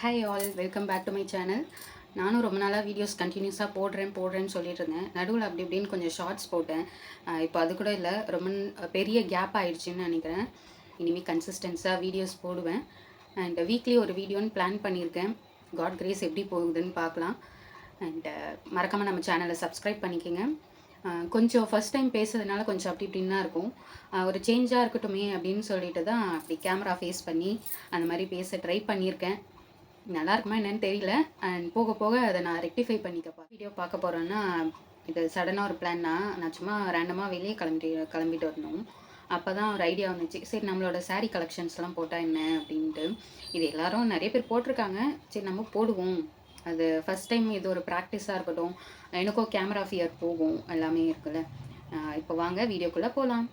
Hi all, welcome back to my channel. நானும் ரொம்ப நாளாக வீடியோஸ் கண்டினியூஸாக போடுறேன்னு சொல்லிட்டு இருந்தேன். நடுவில் அப்படி இப்படின்னு கொஞ்சம் ஷார்ட்ஸ் போட்டேன். இப்போ அது கூட இல்லை, ரொம்ப பெரிய கேப் ஆயிடுச்சுன்னு நினைக்கிறேன். இனிமேல் கன்சிஸ்டன்ஸாக வீடியோஸ் போடுவேன். அண்ட் வீக்லி ஒரு வீடியோன்னு பிளான் பண்ணியிருக்கேன். காட் கிரேஸ் எப்படி போகுதுன்னு பார்க்கலாம். அண்ட் மறக்காமல் நம்ம சேனலை சப்ஸ்கிரைப் பண்ணிக்கோங்க. கொஞ்சம் ஃபஸ்ட் டைம் பேசுறதுனால கொஞ்சம் அப்படி இப்படின்னு தான் இருக்கும். ஒரு சேஞ்சாக இருக்கட்டுமே அப்படின்னு சொல்லிட்டு தான் அப்படி கேமரா ஃபேஸ் பண்ணி அந்த மாதிரி பேச ட்ரை பண்ணியிருக்கேன். நல்லா இருக்குமா என்னன்னு தெரியல. அண்ட் போக போக அதை நான் ரெக்டிஃபை பண்ணிக்கப்பா. வீடியோ பார்க்க போகிறேன்னா இது சடனாக ஒரு பிளான்னா, நான் சும்மா ரேண்டமாக வெளியே கிளம்பிட்டு வரணும். அப்போ தான் ஒரு ஐடியா வந்துச்சு, சரி நம்மளோட சாரீ கலெக்ஷன்ஸ்லாம் போட்டால் என்ன அப்படின்ட்டு. இது எல்லாரும் நிறைய பேர் போட்டிருக்காங்க, சரி நம்ம போடுவோம். அது ஃபஸ்ட் டைம் இது ஒரு ப்ராக்டிஸாக இருக்கட்டும். எனக்கும் கேமரா ஃபியர் போகும், எல்லாமே இருக்குல்ல. இப்போ வாங்க வீடியோக்குள்ளே போகலாம்.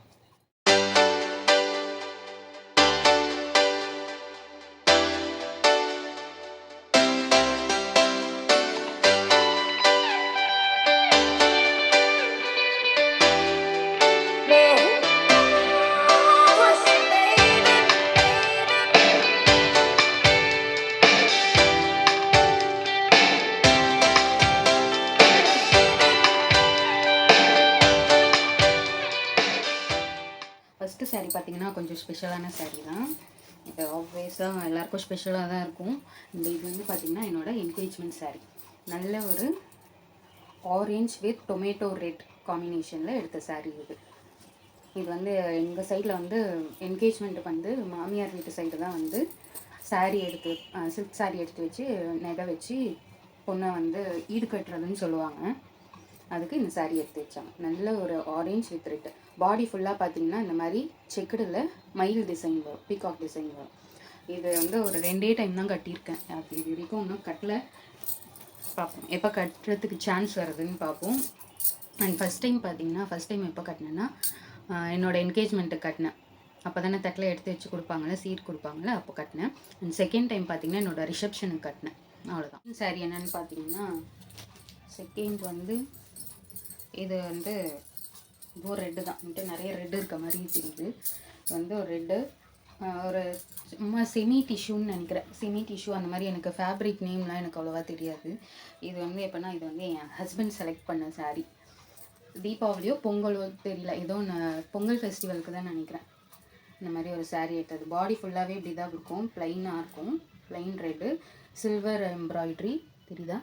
ஃபஸ்ட்டு சாரீ பார்த்தீங்கன்னா கொஞ்சம் ஸ்பெஷலான சாரீ தான். இது ஆப்வியஸாக எல்லாருக்கும் ஸ்பெஷலாக தான் இருக்கும். இது வந்து பார்த்திங்கன்னா என்னோடய என்கேஜ்மெண்ட் சாரீ. நல்ல ஒரு ஆரஞ்ச் வித் டொமேட்டோ ரெட் காம்பினேஷனில் எடுத்த சாரீ இது. இது வந்து எங்கள் சைடில் வந்து என்கேஜ்மெண்ட்டுக்கு வந்து மாமியார் வீட்டு சைடு தான் வந்து சாரீ எடுத்து சில்க் சாரீ எடுத்து வச்சு நகை வச்சு பொண்ணை வந்து ஈடு கட்டுறதுன்னு சொல்லுவாங்க. அதுக்கு இந்த சாரீ எடுத்து வச்சாங்க. நல்ல ஒரு ஆரஞ்ச் வித் ரெட். பாடி ஃபுல்லாக பார்த்தீங்கன்னா இந்த மாதிரி செக்குடில் மயில் டிசைன் வரும், பீகாக் டிசைன் வரும். இது வந்து ஒரு 2 டைம் தான் கட்டியிருக்கேன். இது வரைக்கும் இன்னும் கட்டலை. பார்ப்போம் எப்போ கட்டுறதுக்கு சான்ஸ் வருதுன்னு பார்ப்போம். அண்ட் ஃபஸ்ட் டைம் எப்போ கட்டினேன்னா என்னோடய என்கேஜ்மெண்ட்டுக்கு கட்டினேன். அப்போ தானே தட்டில் எடுத்து வச்சு கொடுப்பாங்களே, சீட் கொடுப்பாங்களே, அப்போ கட்டினேன். அண்ட் செகண்ட் டைம் பார்த்தீங்கன்னா என்னோடய ரிசப்ஷனுக்கு கட்டினேன். அவ்வளோதான். சாரீ என்னென்னு பார்த்தீங்கன்னா, செகண்ட் வந்து இது வந்து ஒரு ரெட்டு தான். நிறைய ரெட்டு இருக்க மாதிரி தெரியுது. இது வந்து ஒரு ரெட்டு, ஒரு சும்மா செமி டிஷ்யூன்னு நினைக்கிறேன். செமி டிஷ்யூ அந்த மாதிரி. எனக்கு ஃபேப்ரிக் நேம்லாம் எனக்கு அவ்வளோவா தெரியாது. இது வந்து எப்போனா, இது வந்து என் ஹஸ்பண்ட் செலக்ட் பண்ண சாரீ. தீபாவளியோ பொங்கலோ தெரியல, ஏதோ பொங்கல் ஃபெஸ்டிவலுக்கு தான் நினைக்கிறேன் இந்த மாதிரி ஒரு சாரீ எடுத்தது. பாடி ஃபுல்லாகவே இப்படி தான் இருக்கும், ப்ளைனாக இருக்கும். ப்ளைன் ரெட்டு, சில்வர் எம்ப்ராய்ட்ரி தெரியுதா,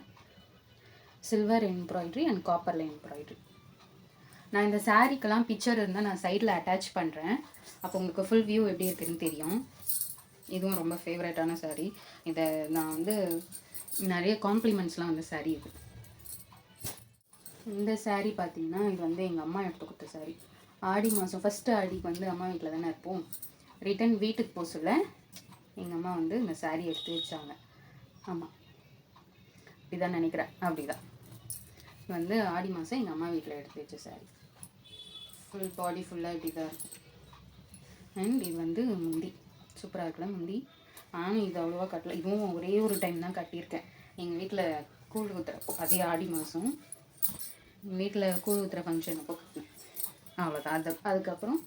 சில்வர் எம்ப்ராய்ட்ரி அண்ட் காப்பரில் எம்ப்ராய்ட்ரி. நான் இந்த சாரீக்கெல்லாம் பிக்சர் இருந்தால் நான் சைடில் அட்டாச் பண்ணுறேன். அப்போ உங்களுக்கு ஃபுல் வியூ எப்படி இருக்குதுன்னு தெரியும். இதுவும் ரொம்ப ஃபேவரட்டான சாரீ. இதை நான் வந்து நிறைய காம்ப்ளிமெண்ட்ஸ்லாம் வந்து சாரீ இது. இந்த சாரீ பார்த்தீங்கன்னா இது வந்து எங்கள் அம்மா எடுத்து கொடுத்த சாரீ. ஆடி மாதம் ஃபஸ்ட்டு ஆடிக்கு வந்து அம்மா வீட்டில் தானே இருப்போம். ரிட்டன் வீட்டுக்கு போக சொல்ல எங்கள் அம்மா வந்து இந்த சாரீ எடுத்து வச்சாங்க. ஆமாம், இப்படிதான் நினைக்கிறேன். அப்படிதான் வந்து ஆடி மாதம் எங்கள் அம்மா வீட்டில் எடுத்து வச்ச சாரீ. ஃபுல் பாடி ஃபுல்லாக இப்படி தான் இருக்கும். அண்ட் இது வந்து முந்தி சூப்பராக இருக்குல்ல முந்தி. நானும் இது அவ்வளோவா கட்டலை. இதுவும் ஒரே ஒரு டைம் தான் கட்டியிருக்கேன். எங்கள் வீட்டில் கூழ் ஊற்றுறப்போ, அதே ஆடி மாதம் எங்கள் வீட்டில் கூழ் ஊற்றுற ஃபங்க்ஷன் அப்போ கட்டினேன். அவ்வளோதான். அதுக்கப்புறம்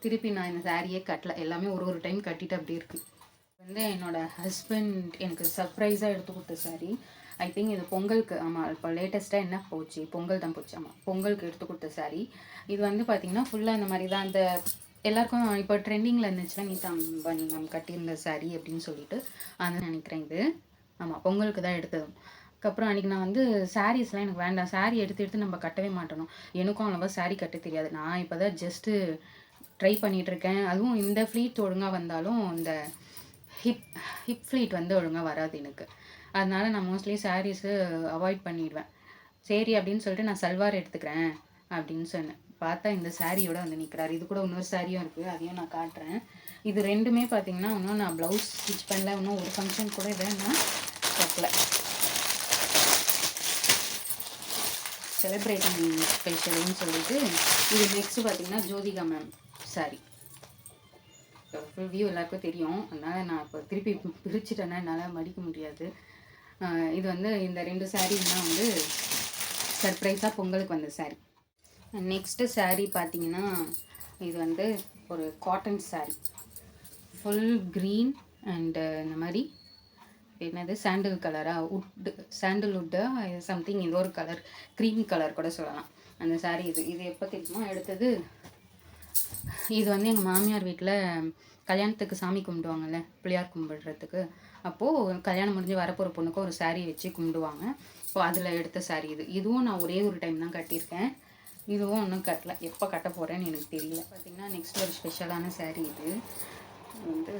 திருப்பி நான் இந்த சாரியே கட்டலை. எல்லாமே ஒரு டைம் கட்டிட்டு அப்படி இருக்குது. வந்து என்னோடய ஹஸ்பண்ட் எனக்கு சர்ப்ரைஸாக எடுத்து கொடுத்த சாரீ. ஐ திங்க் இது பொங்கலுக்கு, ஆமாம் இப்போ லேட்டஸ்ட்டாக என்ன போச்சு, பொங்கல் தான் போச்சு. ஆமாம், பொங்கலுக்கு எடுத்து கொடுத்த சாரீ. இது வந்து பார்த்திங்கன்னா ஃபுல்லாக இந்த மாதிரி தான். அந்த எல்லாருக்கும் இப்போ ட்ரெண்டிங்கில் இருந்துச்சுன்னா நீதா அம்பானி மேம் கட்டியிருந்த சாரீ அப்படின்னு சொல்லிட்டு அதை நினைக்கிறேன். இது ஆமாம் பொங்கலுக்கு தான் எடுத்ததும். அதுக்கப்புறம் அன்றைக்கி நான் வந்து சாரீஸ்லாம் எனக்கு வேண்டாம், சாரீ எடுத்து நம்ம கட்டவே மாட்டணும். எனக்கும் அவ்வளோவா சாரீ கட்ட தெரியாது. நான் இப்போ தான் ஜஸ்ட்டு ட்ரை பண்ணிகிட்ருக்கேன். அதுவும் இந்த ஃப்ளீட் ஒழுங்காக வந்தாலும் இந்த ஹிப் ஃப்ளீட் வந்து ஒழுங்காக வராது எனக்கு. அதனால் நான் மோஸ்ட்லி சாரீஸு அவாய்ட் பண்ணிடுவேன். சரி அப்படின்னு சொல்லிட்டு நான் சல்வார் எடுத்துக்கிறேன் அப்படின்னு சொன்னேன். பார்த்தா இந்த சாரியோட வந்து நிற்கிறாரு. இது கூட இன்னொரு சாரியும் இருக்குது, அதையும் நான் காட்டுறேன். இது ரெண்டுமே பார்த்தீங்கன்னா இன்னும் நான் ப்ளவுஸ் ஸ்டிச் பண்ணல. இன்னும் ஒரு ஃபங்க்ஷன் கூட இதை நான் கட்டல. செலிப்ரேட்டிங் ஸ்பெஷல்னு சொல்லிட்டு இது நெக்ஸ்ட்டு பார்த்தீங்கன்னா Jyothika ma'am sorry. Full view எல்லாருக்கும் தெரியும். அதனால் நான் இப்போ திருப்பி பிரிச்சுட்டேன்னா என்னால் மடிக்க முடியாது. இது வந்து இந்த 2 சாரீன்னா வந்து சர்ப்ரைஸாக பொங்கலுக்கு வந்த சாரீ. நெக்ஸ்ட்டு சாரீ பார்த்தீங்கன்னா இது வந்து ஒரு cotton sari. Full green and இந்த மாதிரி என்னது சாண்டில் கலரா சாண்டில்வுட்டு சம்திங் ஏதோ ஒரு கலர், க்ரீம் கலர் கூட சொல்லலாம். அந்த சாரீ இது எப்போ தெரியுமா எடுத்தது? இது வந்து எங்கள் மாமியார் வீட்டில் கல்யாணத்துக்கு சாமி கும்பிடுவாங்கல்ல, பிள்ளையார் கும்பிடுறதுக்கு. அப்போது கல்யாணம் முடிஞ்சு வரப்போகிற பொண்ணுக்கு ஒரு சாரீ வச்சு கும்பிடுவாங்க. இப்போ அதில் எடுத்த சாரீ இதுவும் நான் ஒரே ஒரு டைம் தான் கட்டியிருக்கேன். இதுவும் ஒன்றும் கட்டல. எப்போ கட்ட போகிறேன்னு எனக்கு தெரியல. பார்த்திங்கன்னா நெக்ஸ்ட் ஒரு ஸ்பெஷலான சாரீ இது வந்து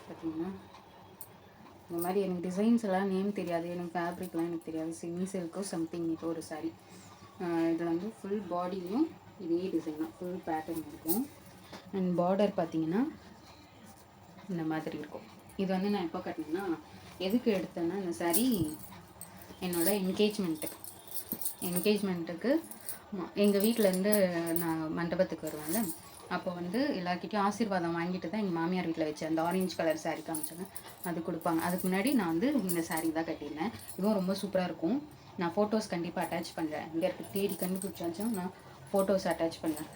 பார்த்திங்கன்னா இந்த மாதிரி எனக்கு டிசைன்ஸ் எல்லாம் நேம் தெரியாது, எனக்கு ஃபேப்ரிக்லாம் எனக்கு தெரியாது. செமி சில்க்கோ சம்திங் இது ஒரு சாரீ. இதில் வந்து ஃபுல் பாடியும் இதே டிசைன் தான், ஃபுல் பேட்டர்ன் இருக்கும். அண்ட் பார்டர் பார்த்திங்கன்னா இந்த மாதிரி இருக்கும். இது வந்து நான் எப்போ கட்டினேன்னா, எதுக்கு எடுத்தேன்னா இந்த சாரீ என்னோடய என்கேஜ்மெண்ட்டுக்கு எங்கள் வீட்டிலேருந்து நான் மண்டபத்துக்கு வருவேன்ல, அப்போ வந்து எல்லாருக்கிட்டையும் ஆசீர்வாதம் வாங்கிட்டு தான் எங்கள் மாமியார் வீட்டில் வச்சேன். அந்த ஆரஞ்சு கலர் சாரீ காமிச்சாங்க, அது கொடுப்பாங்க. அதுக்கு முன்னாடி நான் வந்து இந்த சாரீ தான் கட்டியிருந்தேன். இதுவும் ரொம்ப சூப்பராக இருக்கும். நான் ஃபோட்டோஸ் கண்டிப்பாக அட்டாச் பண்ணுறேன். இங்கே இருக்க தேடி கண்டுபிடிச்சாச்சும் நான் ஃபோட்டோஸ் அட்டாச் பண்ணுறேன்.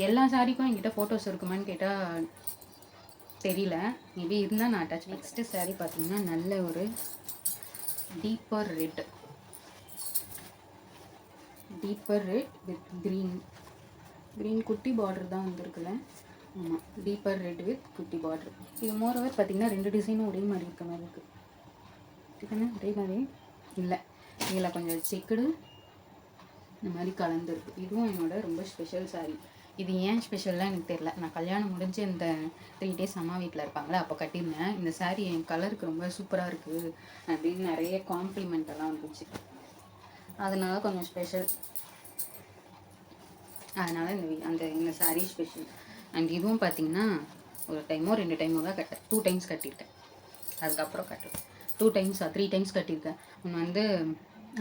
எல்லா சாரீக்கும் என்கிட்ட ஃபோட்டோஸ் இருக்குமான்னு கேட்டால் தெரியல, மேபி இருந்தால் நான் அட்டாச். நெக்ஸ்ட்டு சாரீ பார்த்திங்கன்னா நல்ல ஒரு டீப்பர் ரெட் வித் க்ரீன் குட்டி பார்டர் தான் வந்திருக்குல்ல. ஆமாம், டீப்பர் ரெட் வித் குட்டி பார்டர். இது மோரோவர் பார்த்திங்கன்னா 2 டிசைனும் ஒரே மாதிரி இருக்க மாதிரி இருக்குது. ஒரே மாதிரி இல்லை, இதில் கொஞ்சம் செக்குடு இந்த மாதிரி கலந்துருக்கு. இதுவும் என்னோட ரொம்ப ஸ்பெஷல் சாரீ. இது ஏன் ஸ்பெஷல்லாம் எனக்கு தெரியல. நான் கல்யாணம் முடிஞ்சு இந்த 3 டேஸ் அம்மா வீட்டில் இருப்பாங்களே அப்போ கட்டியிருந்தேன். இந்த சாரீ என் கலருக்கு ரொம்ப சூப்பராக இருக்குது அப்படின்னு நிறைய காம்ப்ளிமெண்ட் எல்லாம் வந்துச்சு. அதனால கொஞ்சம் ஸ்பெஷல். அதனால் இந்த சாரீ ஸ்பெஷல். அண்ட் இதுவும் பார்த்திங்கன்னா ஒரு டைமோ 2 டைமோ தான் கட்டேன். 2 டைம்ஸ் கட்டியிருக்கேன். அதுக்கப்புறம் கட்டுவேன் 2 டைம்ஸா 3 டைம்ஸ் கட்டியிருக்கேன். ஒன்று வந்து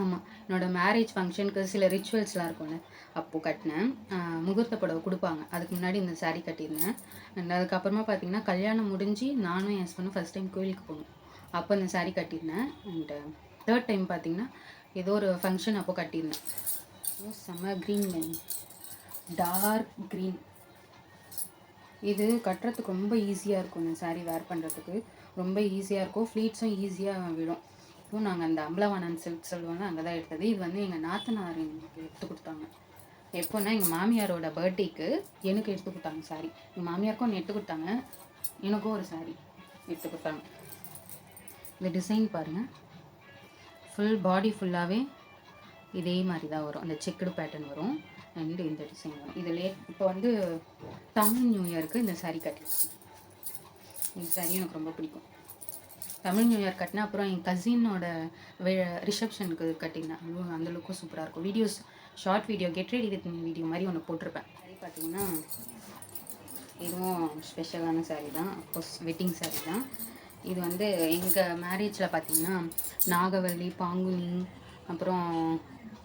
ஆமாம், என்னோடய மேரேஜ் ஃபங்க்ஷனுக்கு சில ரிச்சுவல்ஸ்லாம் இருக்கும்ல, அப்போது கட்டினேன். முகூர்த்த புடவை கொடுப்பாங்க, அதுக்கு முன்னாடி இந்த சாரீ கட்டியிருந்தேன். அண்ட் அதுக்கப்புறமா பார்த்திங்கன்னா கல்யாணம் முடிஞ்சு நானும் என் ஹஸ்பண்டும் ஃபஸ்ட் டைம் கோயிலுக்கு போகணும், அப்போ இந்த சாரீ கட்டியிருந்தேன். அண்டு 3rd டைம் பார்த்திங்கன்னா ஏதோ ஒரு ஃபங்க்ஷன் அப்போ கட்டியிருந்தேன். செம்ம க்ரீன், டார்க் க்ரீன். இது கட்டுறதுக்கு ரொம்ப ஈஸியாக இருக்கும். இந்த சாரீ வேர் பண்ணுறதுக்கு ரொம்ப ஈஸியாக இருக்கும். ஃப்ளீட்ஸும் ஈஸியாக விடும். இப்போ நாங்கள் அந்த அம்பலவாணன் சில்க் சொல்லுவாங்க, அங்கே தான் எடுத்தது. இது வந்து எங்கள் நாத்தனார் எனக்கு எடுத்து கொடுத்தாங்க. எப்போன்னா எங்கள் மாமியாரோட பர்த்டேக்கு எனக்கு எடுத்து கொடுத்தாங்க சாரீ. எங்கள் மாமியாருக்கும் ஒன்று எடுத்து கொடுத்தாங்க, எனக்கும் ஒரு சாரீ எடுத்து கொடுத்தாங்க. இந்த டிசைன் பாருங்கள், ஃபுல் பாடி ஃபுல்லாகவே இதே மாதிரி தான் வரும். அந்த செக்குடு பேட்டர்ன் வரும் அண்ட் இந்த டிசைன் வரும். இதில் இப்போ வந்து தமிழ் நியூ இயருக்கு இந்த சாரீ கட்டியிருக்கேன். இந்த சாரீ எனக்கு ரொம்ப பிடிக்கும். தமிழ் நியூ இயர் கட்டினா அப்புறம் என் கசினோட ரிசப்ஷனுக்கு கட்டியிருந்தேன். அதுவும் அந்த லுக்கும் சூப்பராக இருக்கும். Videos short video get ready with me video மாதிரி ஒன்று போட்டிருப்பேன். சாரீ பார்த்திங்கன்னா இதுவும் ஸ்பெஷலான சாரீ தான். அஃப்கோர்ஸ் வெட்டிங் சாரீ தான். இது வந்து எங்கள் மேரேஜில் பார்த்திங்கன்னா நாகவல்லி, பாங்குனி, அப்புறம்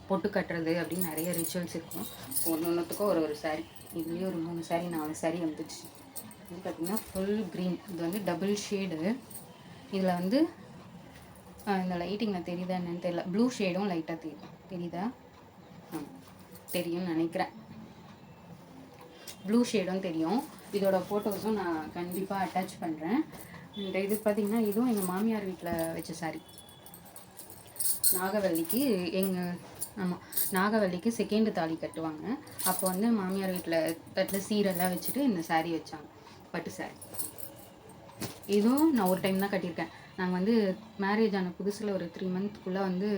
பொட்டு கட்டுறது அப்படின்னு நிறைய ரிச்சுவல்ஸ் இருக்கும். ஒன்றுத்துக்கும் ஒரு சாரீ. இதுலேயே ஒரு 3 சாரீ 4 சாரீ வந்துடுச்சு. இது பார்த்திங்கன்னா ஃபுல் க்ரீன். இது வந்து டபுள் ஷேடு. இதில் வந்து இந்த லைட்டிங்கில் தெரியுதா என்னன்னு தெரியல, ப்ளூ ஷேடும் லைட்டாக தெரியுதா? தெரியும்னு நினைக்கிறேன். ப்ளூ ஷேடும் தெரியும். இதோட ஃபோட்டோஸும் நான் கண்டிப்பாக அட்டாச் பண்ணுறேன். இந்த இது பார்த்திங்கன்னா இதுவும் எங்கள் மாமியார் வீட்டில் வச்ச சாரீ. நாகவல்லிக்கு செகண்ட் தாலி கட்டுவாங்க. அப்போ வந்து மாமியார் வீட்டில் தட்டில் சீரெல்லாம் வச்சுட்டு இந்த சாரீ வச்சாங்க, பட்டு சாரீ. இதுவும் நான் ஒரு டைம் தான் கட்டியிருக்கேன். நாங்கள் வந்து மேரேஜ் ஆன புதுசில் ஒரு 3 மந்த்க்குள்ளே வந்து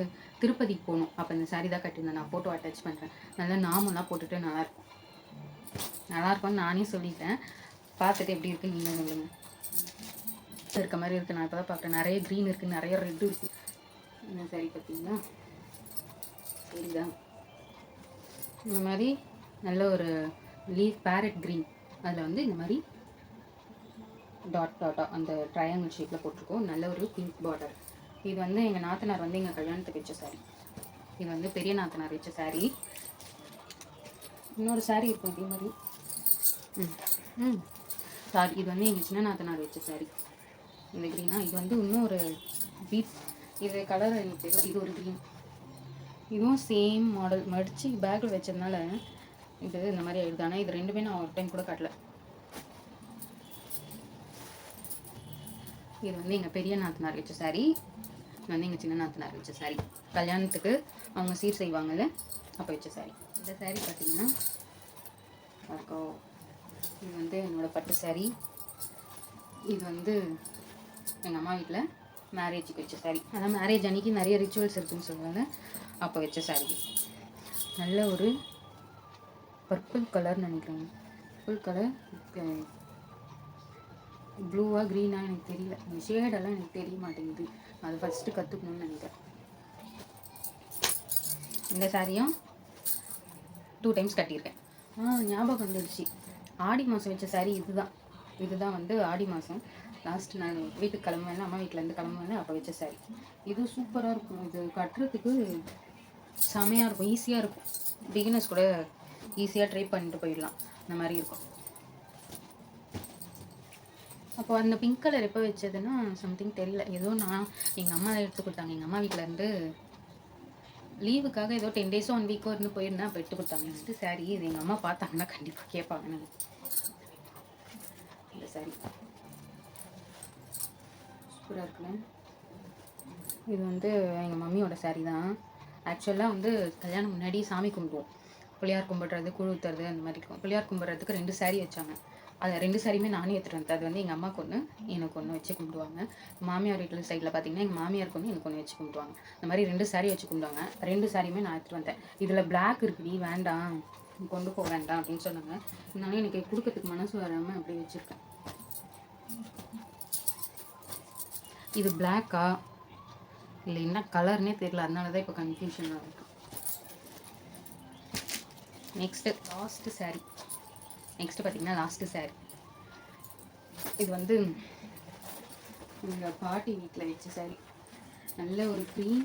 திருப்பதிக்கு போகணும். அப்போ இந்த சாரீ தான் கட்டியிருந்தேன். நான் ஃபோட்டோ அட்டாச் பண்ணுறேன். நல்லா நாமெல்லாம் போட்டுட்டு நல்லாயிருக்கும்னு நானே சொல்லிட்டேன். பார்த்துட்டு எப்படி இருக்குது நீங்கள் சொல்லுங்கள். இருக்க மாதிரி இருக்குது. நான் இப்போ தான் பார்க்குறேன். நிறைய க்ரீன் இருக்குது, நிறைய ரெட்டு இருக்குது. இந்த சாரீ பார்த்தீங்களா? சரிதா? இந்த மாதிரி நல்ல ஒரு பேரட் க்ரீன், அதில் வந்து இந்த மாதிரி டாட்டாக அந்த ட்ரையாங்கிள் ஷேப்பில் போட்டிருக்கோம். நல்ல ஒரு பிங்க் பார்டர். இது வந்து எங்கள் நாத்தனார் வந்து எங்கள் கல்யாணத்துக்கு வச்ச சாரீ. இது வந்து பெரிய நாத்தனார் வச்ச சாரீ. இன்னொரு சாரீ இருக்கும் இதே மாதிரி. சாரி, இது வந்து எங்கள் சின்ன நாத்தனார் வச்ச சாரீ. இந்த க்ரீனா, இது வந்து இன்னும் ஒரு பீட், இது கலர் எனக்கு தெரியும். இது ஒரு க்ரீன். இதுவும் சேம் மாடல். மடித்து பேக்கில் வச்சதுனால இது இந்த மாதிரி ஆயிடுது. ஆனால் இது ரெண்டுமே நான் ஒரு டைம் கூட கட்டலை. இது வந்து எங்கள் பெரிய நாத்தனார் வச்ச சாரி, இது வந்து எங்கள் சின்ன நாத்தனார் வச்ச சாரி. கல்யாணத்துக்கு அவங்க சீர் செய்வாங்கல்ல அப்போ வச்ச சாரி. இந்த சாரி பார்த்தீங்கன்னா இது வந்து என்னோடய பட்டு சாரி. இது வந்து எங்கள் அம்மா வீட்டில் மேரேஜுக்கு வச்ச சாரி. அதான் மேரேஜ் அன்றைக்கி நிறைய ரிச்சுவல்ஸ் இருக்குதுன்னு சொல்லுவாங்க, அப்போ வச்ச சாரி. நல்ல ஒரு பர்பிள் கலர்னு நினைக்கிறேன். பர்பிள் கலர் ப்ளூவா க்ரீனா எனக்கு தெரியல, இந்த ஷேடெல்லாம் எனக்கு தெரிய மாட்டேங்குது. அது ஃபஸ்ட்டு கற்றுக்கணும்னு நினைக்கிறேன். இந்த சாரியும் 2 டைம்ஸ் கட்டியிருக்கேன். ஞாபகம் வந்துடுச்சு, ஆடி மாதம் வச்ச சாரி இதுதான் வந்து ஆடி மாதம் லாஸ்ட் நான் வீட்டுக்கு கிளம்புவேன், அம்மா வீட்டிலேருந்து கிளம்புவேன், அப்போ வச்ச சாரி. இது சூப்பராக இருக்கும். இது கட்டுறதுக்கு செமையாக இருக்கும், ஈஸியாக இருக்கும். பிகினர்ஸ் கூட ஈஸியாக ட்ரை பண்ணிட்டு போயிடலாம், இந்த மாதிரி இருக்கும். அப்போ அந்த பிங்க் கலர் எப்போ வச்சதுன்னா சம்திங் தெரியல, ஏதோ நான் எங்கள் அம்மா எடுத்து கொடுத்தாங்க. எங்கள் அம்மா வீட்டிலேருந்து லீவுக்காக ஏதோ 10 டேஸோ 1 வீக்கோ இருந்து போயிருந்தேன், அப்போ எடுத்து கொடுத்தாங்க. நெக்ஸ்ட்டு சாரி இது எங்கள் அம்மா பார்த்தாங்கன்னா கண்டிப்பாக கேட்பாங்க. இந்த சாரி சூப்பராக இருக்குல்ல. இது வந்து எங்கள் மம்மியோட சாரி தான். ஆக்சுவலாக வந்து கல்யாணம் முன்னாடி சாமி கும்பிடுவோம், பிள்ளையார் கும்பிட்றது கூழ் ஊற்றுறது அந்த மாதிரி இருக்கும். பிள்ளையார் கும்பிட்றதுக்கு 2 சாரி வச்சாங்க. அது 2 சாரியுமே நானே எடுத்துகிட்டு வந்தேன். அது வந்து எங்கள் அம்மாவுக்கு ஒன்று எனக்கு ஒன்று வச்சு கும்பிடுவாங்க. மாமியார் வீட்டில் சைடில் பார்த்தீங்கன்னா எங்கள் மாமியாருக்கு ஒன்று எனக்கு ஒன்று வச்சு கும்பிடுவாங்க. இந்த மாதிரி 2 சாரி வச்சு கும்பிடுவாங்க. 2 சாரியுமே நான் எடுத்துகிட்டு வந்தேன். இதில் பிளாக் இருக்குடி, வேண்டாம் கொண்டு போக வேண்டாம் அப்படின்னு சொன்னாங்க. இருந்தாலும் எனக்கு கொடுக்கறதுக்கு மனசு வராமல் அப்படியே வச்சுருக்கேன். இது பிளாக்கா இல்லை என்ன கலர்னே தெரியல, அதனால தான் இப்போ கன்ஃபியூஷனாக இருக்குது. நெக்ஸ்ட்டு பார்த்தீங்கன்னா லாஸ்ட்டு சாரி. இது வந்து எங்கள் பாட்டி வீட்டில் வச்ச சாரி. நல்ல ஒரு க்ரீன்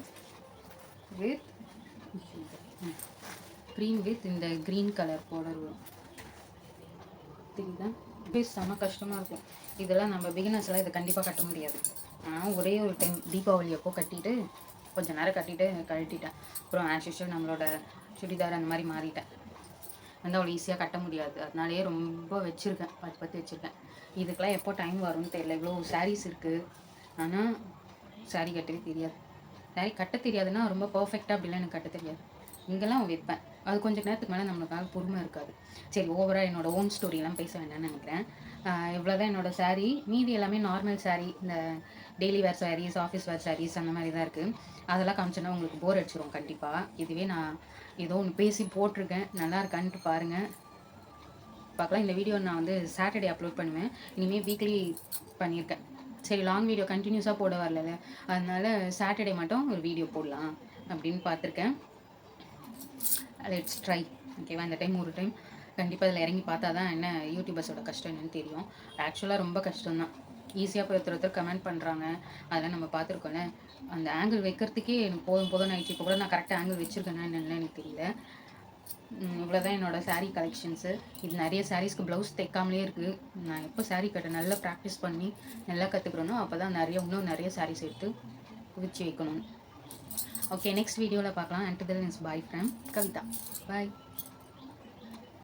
வித் இந்த க்ரீன் கலர் பார்டர் வரும், தெரியுதா? செம்ம கஷ்டமாக இருக்கும். இதெல்லாம் நம்ம பிகினர்ஸ்லாம் இதை கண்டிப்பாக கட்ட முடியாது. ஆனால் ஒரே ஒரு டைம் தீபாவளி அப்போ கட்டிட்டு கொஞ்சம் நேரம் கட்டிட்டு கழட்டிட்டேன். அப்புறம் ஆஸ் யூஷுவல் நம்மளோட சுடிதார் அந்த மாதிரி மாறிட்டேன். வந்து அவ்வளோ ஈஸியாக கட்ட முடியாது, அதனாலேயே ரொம்ப வச்சுருக்கேன், பார்த்து வச்சுருக்கேன். இதுக்கெலாம் எப்போ டைம் வரும்னு தெரியல. இவ்வளோ சாரீஸ் இருக்குது, ஆனால் சாரீ கட்டவே தெரியாது. சாரீ கட்ட தெரியாதுன்னா ரொம்ப பர்ஃபெக்டாக அப்படிலாம் எனக்கு கட்ட தெரியாது. இங்கெல்லாம் வைப்பேன், அது கொஞ்சம் நேரத்துக்கு மேலே நம்மளுக்காக பொறுமை இருக்காது. சரி, ஓவராக என்னோடய ஓன் ஸ்டோரியெல்லாம் பேச வேண்டாம்னு நினைக்கிறேன். இவ்வளோ தான் என்னோடய சாரீ. மீதி எல்லாமே நார்மல் சாரீ, இந்த daily wear saris, office wear saris அந்த மாதிரி தான் இருக்குது. அதெல்லாம் காமிச்சோன்னா உங்களுக்கு போர் அடிச்சிடும் கண்டிப்பாக. இதுவே நான் ஏதோ ஒன்று பேசி போட்டிருக்கேன், நல்லா இருக்கான்ட்டு பாருங்கள், பார்க்கலாம். இந்த வீடியோ நான் வந்து சாட்டர்டே அப்லோட் பண்ணுவேன். இனிமேல் வீக்லி பண்ணியிருக்கேன். சரி, லாங் வீடியோ கண்டினியூஸாக போட வரல, அதனால் சாட்டர்டே மட்டும் ஒரு வீடியோ போடலாம் அப்படின்னு பார்த்துருக்கேன். Let's try. ஓகேவா? இந்த டைம் ஒரு டைம் கண்டிப்பாக அதில் இறங்கி பார்த்தா தான் என்ன யூடியூபர்ஸோட கஷ்டம் என்னன்னு தெரியும். ஆக்சுவலாக ரொம்ப கஷ்டம்தான். ஈஸியாக போய் ஒருத்தர் கமெண்ட் பண்ணுறாங்க, அதெல்லாம் நம்ம பார்த்துருக்கோம்ல. அந்த ஆங்கிள் வைக்கிறதுக்கே எனக்கு போதும் ஆயிடுச்சு. இப்போ கூட நான் கரெக்டாக ஆங்கிள் வச்சுருக்கேன்னா என்னென்னு எனக்கு தெரியல. இவ்வளோ தான் என்னோடய சாரீ கலெக்ஷன்ஸு. இது நிறைய சாரீஸ்க்கு ப்ளவுஸ் தைக்காமலே இருக்குது. நான் எப்போ சாரீ கட்ட நல்லா ப்ராக்டிஸ் பண்ணி நல்லா கற்றுக்குறேனோ அப்போ தான் இன்னும் நிறைய சாரீஸ் எடுத்து குவிச்சு வைக்கணும். ஓகே, நெக்ஸ்ட் வீடியோவில் பார்க்கலாம். And then is bye from Kavitha. Bye.